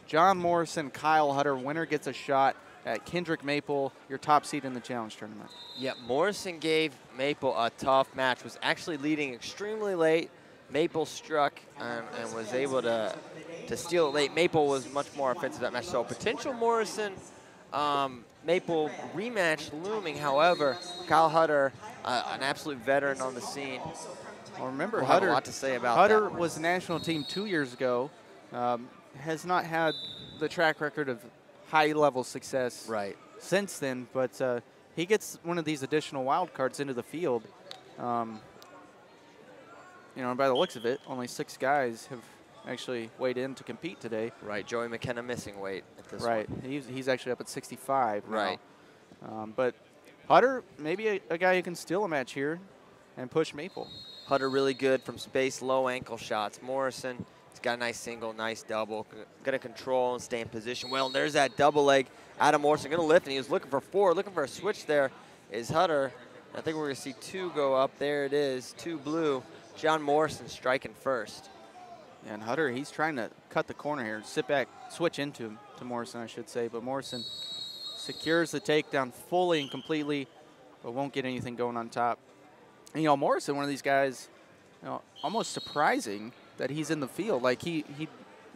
Jon Morrison, Kyle Hutter. Winner gets a shot at Kendrick Maple, your top seed in the challenge tournament. Yeah, Morrison gave Maple a tough match, was actually leading extremely late. Maple struck and was able to steal it late. Maple was much more offensive that match. So potential Morrison Maple rematch looming. However, Kyle Hutter, an absolute veteran on the scene. Well, remember, We'll Hutter have a lot to say about Hutter that. was the national team 2 years ago. Has not had the track record of high-level success since then, but he gets one of these additional wild cards into the field. You know, and by the looks of it, only 6 guys have actually weighed in to compete today. Right, Joey McKenna missing weight at this one. one. He's actually up at 65 now. Right. But Hutter, maybe a guy who can steal a match here and push Maple. Hutter really good from space, low ankle shots. Morrison, he's got a nice single, nice double. Going to control and stay in position well. And there's that double leg. Adam Morrison going to lift, and he was looking for 4, looking for a switch there is Hutter. I think we're going to see 2 go up. There it is, 2 blue. Jon Morrison striking first. Yeah, and Hutter, he's trying to cut the corner here, sit back, switch into him, to Morrison, I should say. But Morrison secures the takedown fully and completely, but won't get anything going on top. And, you know, Morrison, one of these guys, you know, almost surprising that he's in the field. Like, he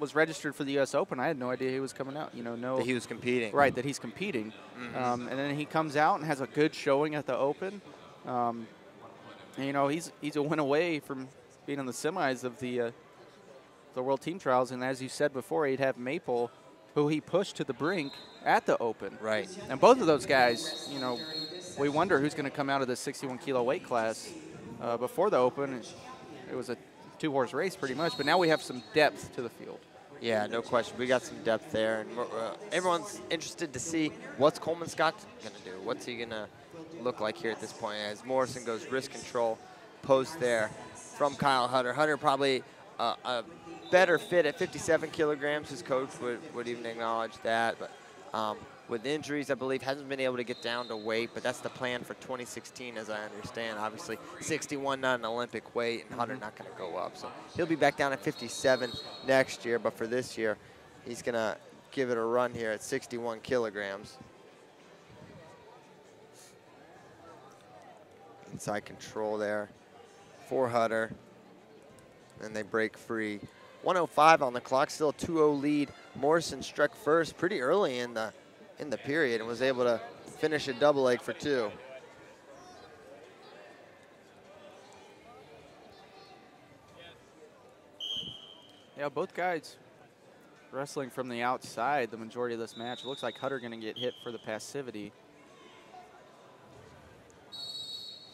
was registered for the U.S. Open. I had no idea he was coming out. You know, that he was competing. Right, that he's competing. And then he comes out and has a good showing at the Open. And, you know, he's a win away from being in the semis of the World Team Trials. And as you said before, he'd have Maple, who he pushed to the brink at the Open. Right. And both of those guys, you know, we wonder who's going to come out of the 61-kilo weight class. Before the Open, it was a 2-horse race pretty much, but now we have some depth to the field. Yeah, no question. We got some depth there, and everyone's interested to see what's Coleman Scott going to do. What's he going to look like here at this point as Morrison goes wrist control, post there from Kyle Hutter. Hutter probably a better fit at 57 kilograms. His coach would even acknowledge that, but with injuries, I believe, hasn't been able to get down to weight, but that's the plan for 2016, as I understand. Obviously, 61 not an Olympic weight, and Hutter not going to go up. So he'll be back down at 57 next year, but for this year, he's going to give it a run here at 61 kilograms. Inside control there for Hutter, and they break free. 1:05 on the clock, still a 2-0 lead. Morrison struck first pretty early in the period and was able to finish a double leg for 2. Yeah, both guys wrestling from the outside the majority of this match. It looks like Hutter going to get hit for the passivity.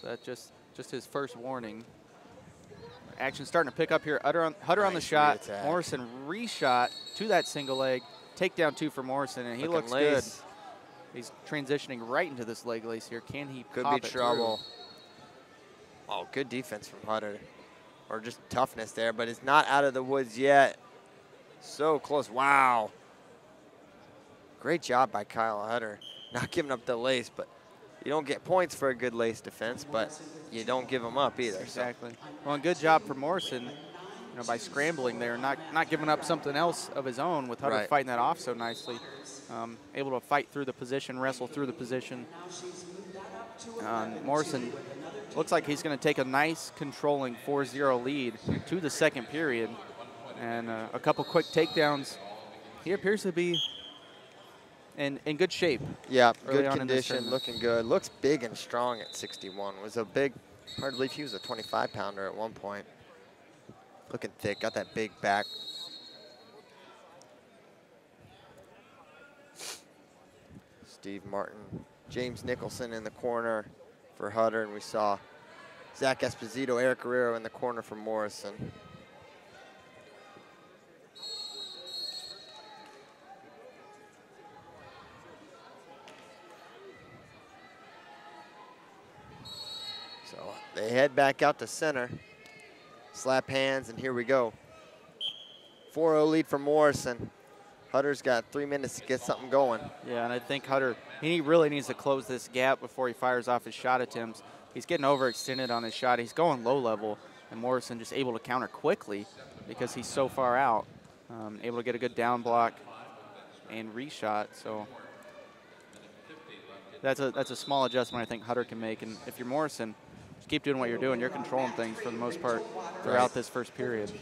So that's just his first warning. Action starting to pick up here. Hutter on the shot. Morrison reshot to that single leg. Takedown 2 for Morrison, and he looks good. He's transitioning right into this leg lace here. Can he could pop be it trouble? Through? Oh, good defense from Hutter, or just toughness there, but it's not out of the woods yet. So close. Wow. Great job by Kyle Hutter, not giving up the lace, but you don't get points for a good lace defense, but you don't give them up either. Exactly. So. Well, and good job for Morrison, you know, by scrambling there, not giving up something else of his own, with Hutter fighting that off so nicely. Able to fight through the position, wrestle through the position. Morrison looks like he's going to take a nice controlling 4-0 lead to the second period. And a couple quick takedowns. He appears to be in good shape. Yeah, good condition, looking good. Looks big and strong at 61. Was a big, hard to believe he was a 25-pounder at one point. Looking thick, got that big back. Steve Martin, James Nicholson in the corner for Hutter, and we saw Zach Esposito, Eric Guerrero in the corner for Morrison. So they head back out to center, slap hands, and here we go. 4-0 lead for Morrison. Hutter's got 3 minutes to get something going. Yeah, and I think Hutter, he really needs to close this gap before he fires off his shot attempts. He's getting overextended on his shot. He's going low level, and Morrison just able to counter quickly because he's so far out. Able to get a good down block and reshot. So that's a small adjustment I think Hutter can make. And if you're Morrison, just keep doing what you're doing. You're controlling things for the most part throughout this first period.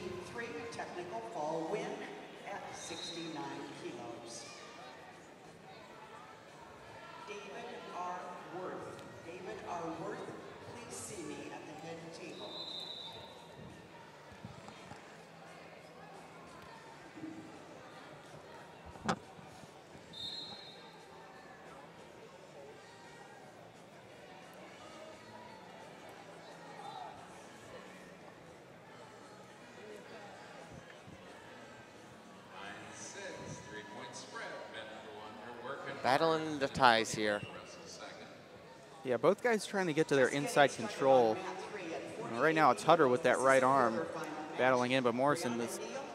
Technical fall win at 69 kilos. David R. Worth. David R. Worth, please see me at the head table. Battling the ties here. Yeah, both guys trying to get to their inside control. Right now it's Hutter with that right arm battling in, but Morrison,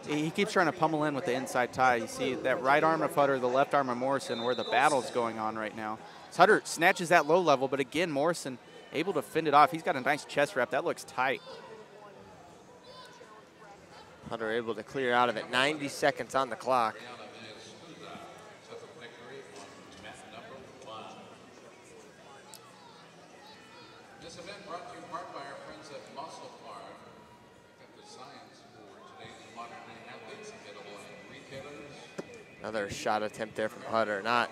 he keeps trying to pummel in with the inside tie. You see that right arm of Hutter, the left arm of Morrison, where the battle's going on right now. So Hutter snatches that low level, but again, Morrison able to fend it off. He's got a nice chest wrap. That looks tight. Hutter able to clear out of it. 90 seconds on the clock. This event brought to you in part by our friends at Muscle Farm. The science for today's modern day athletes available in retailers. Another shot attempt there from Hutter. Not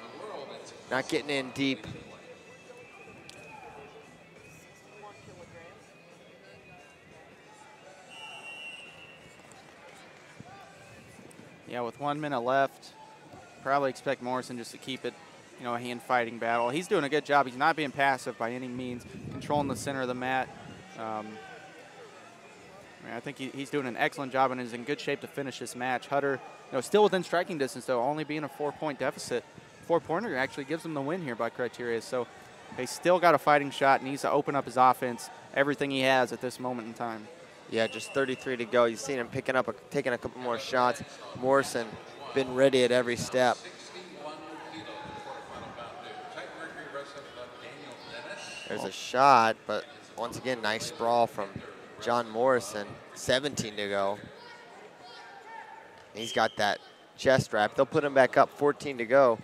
getting in deep. Yeah, with 1 minute left, probably expect Morrison just to keep it, you know, a hand-fighting battle. He's doing a good job. He's not being passive by any means, controlling the center of the mat. I think he's doing an excellent job and is in good shape to finish this match. Hutter, you know, still within striking distance, though, only being a 4-point deficit. 4-pointer actually gives him the win here by criteria. So they still got a fighting shot, needs to open up his offense, everything he has at this moment in time. Yeah, just 33 to go. You've seen him taking a couple more shots. Morrison been ready at every step. There's a shot, but once again, nice sprawl from Jon Morrison. 17 to go. He's got that chest wrap. They'll put him back up, 14 to go.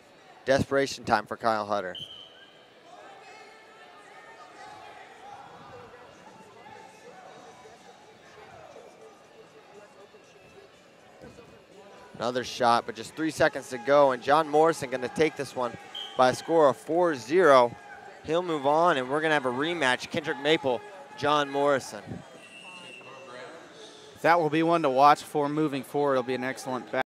Desperation time for Kyle Hutter. Another shot, but just 3 seconds to go, and Jon Morrison going to take this one by a score of 4-0. He'll move on, and we're going to have a rematch. Kendrick Maple, Jon Morrison. That will be one to watch for moving forward. It'll be an excellent battle.